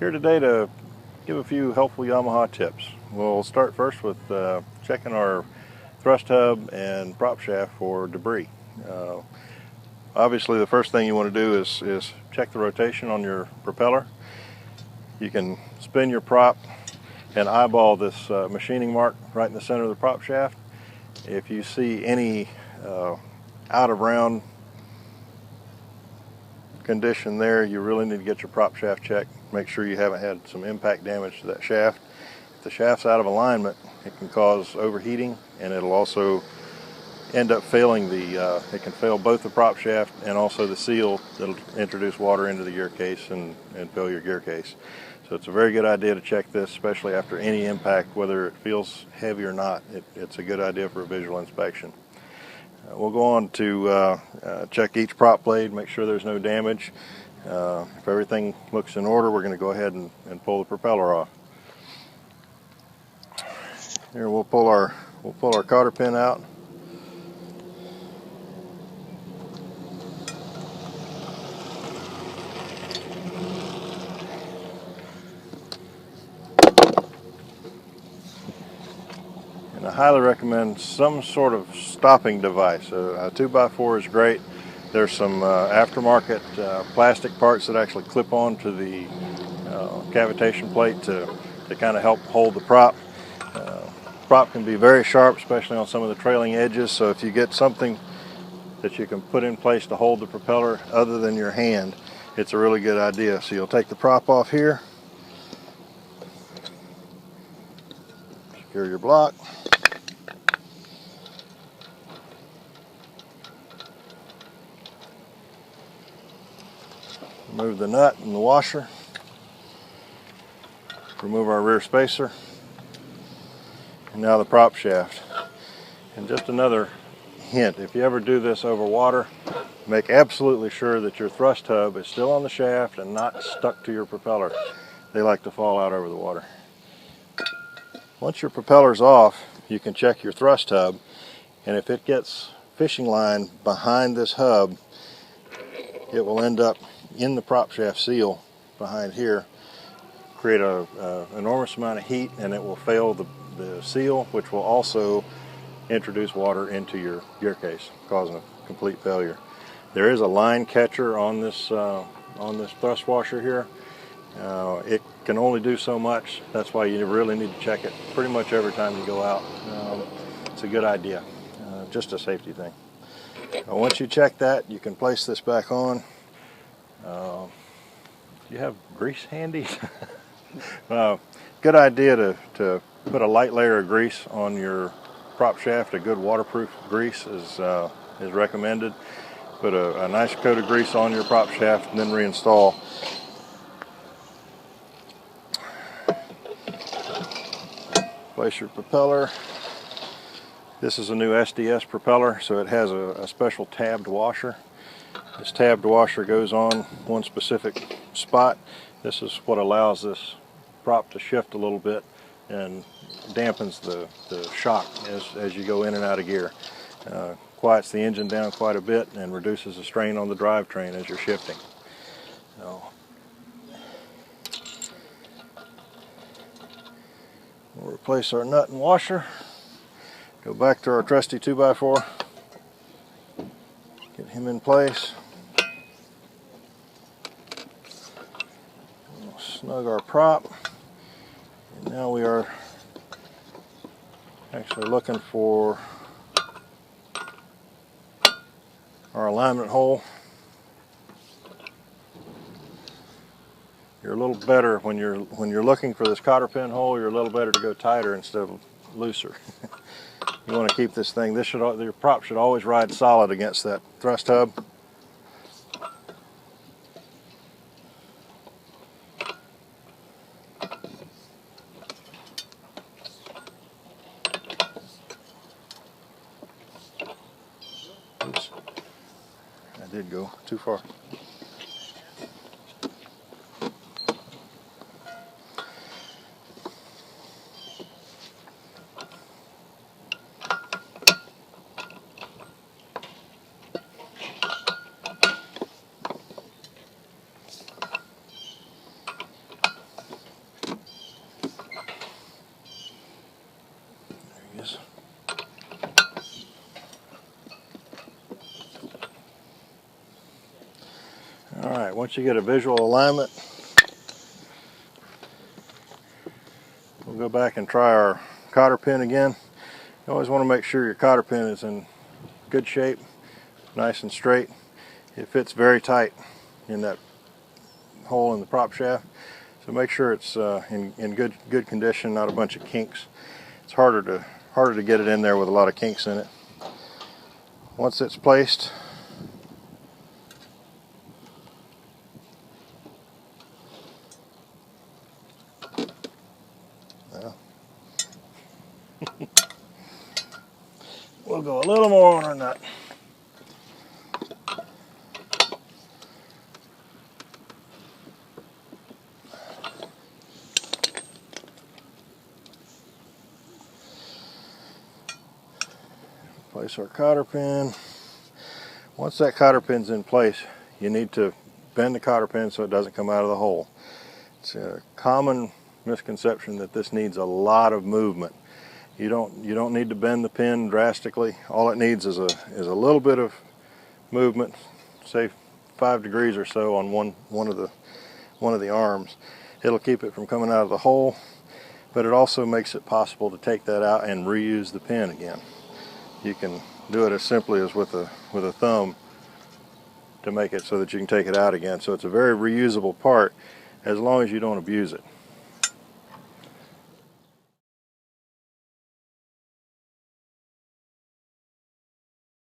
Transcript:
Here today to give a few helpful Yamaha tips. We'll start first with checking our thrust hub and prop shaft for debris. Uh, Obviously the first thing you want to do is check the rotation on your propeller. You can spin your prop and eyeball this machining mark right in the center of the prop shaft. If you see any out of round condition there, you really need to get your prop shaft checked. Make sure you haven't had some impact damage to that shaft. If the shaft's out of alignment, it can cause overheating, and it'll also end up failing it can fail both the prop shaft and also the seal that'll introduce water into the gear case and fill your gear case. So it's a very good idea to check this, especially after any impact, whether it feels heavy or not. It's a good idea for a visual inspection. We'll go on to check each prop blade, make sure there's no damage. If everything looks in order, we're going to go ahead and pull the propeller off. Here we'll pull our cotter pin out. And I highly recommend some sort of stopping device. A 2x4 is great. There's some aftermarket plastic parts that actually clip on to the cavitation plate to kind of help hold the prop. Prop can be very sharp, especially on some of the trailing edges, so if you get something that you can put in place to hold the propeller other than your hand, it's a really good idea. So you'll take the prop off here, secure your block, remove the nut and the washer, remove our rear spacer, and now the prop shaft. And just another hint, if you ever do this over water, make absolutely sure that your thrust hub is still on the shaft and not stuck to your propeller. They like to fall out over the water. Once your propeller's off, you can check your thrust hub, and if it gets fishing line behind this hub, it will end up in the prop shaft seal behind here, create an enormous amount of heat, and it will fail the seal, which will also introduce water into your gear case, causing a complete failure. There is a line catcher on this thrust washer here. It can only do so much. That's why you really need to check it pretty much every time you go out. It's a good idea, just a safety thing. Once you check that, you can place this back on. Do you have grease handy? Good idea to put a light layer of grease on your prop shaft. A good waterproof grease is recommended. Put a nice coat of grease on your prop shaft and then reinstall. Place your propeller. This is a new SDS propeller, so it has a special tabbed washer. This tabbed washer goes on one specific spot. This is what allows this prop to shift a little bit and dampens the shock as you go in and out of gear. Quiets the engine down quite a bit and reduces the strain on the drivetrain as you're shifting. We'll replace our nut and washer. Go back to our trusty 2x4. Get him in place. We'll snug our prop. And now we are actually looking for our alignment hole. You're a little better when you're looking for this cotter pin hole. You're a little better to go tighter instead of looser. You want to keep this thing. Your prop should always ride solid against that thrust hub. Oops, I did go too far. Alright, once you get a visual alignment, we'll go back and try our cotter pin again. You always want to make sure your cotter pin is in good shape, nice and straight. It fits very tight in that hole in the prop shaft, so make sure it's in good condition, not a bunch of kinks. It's harder to get it in there with a lot of kinks in it. Once it's placed, we'll go a little more on our nut. Place our cotter pin. Once that cotter pin's in place, you need to bend the cotter pin so it doesn't come out of the hole. It's a common misconception that this needs a lot of movement. You don't need to bend the pin drastically. All it needs is a little bit of movement, say 5 degrees or so on one of the arms. It'll keep it from coming out of the hole, but it also makes it possible to take that out and reuse the pin again. You can do it as simply as with a thumb to make it so that you can take it out again. So it's a very reusable part as long as you don't abuse it.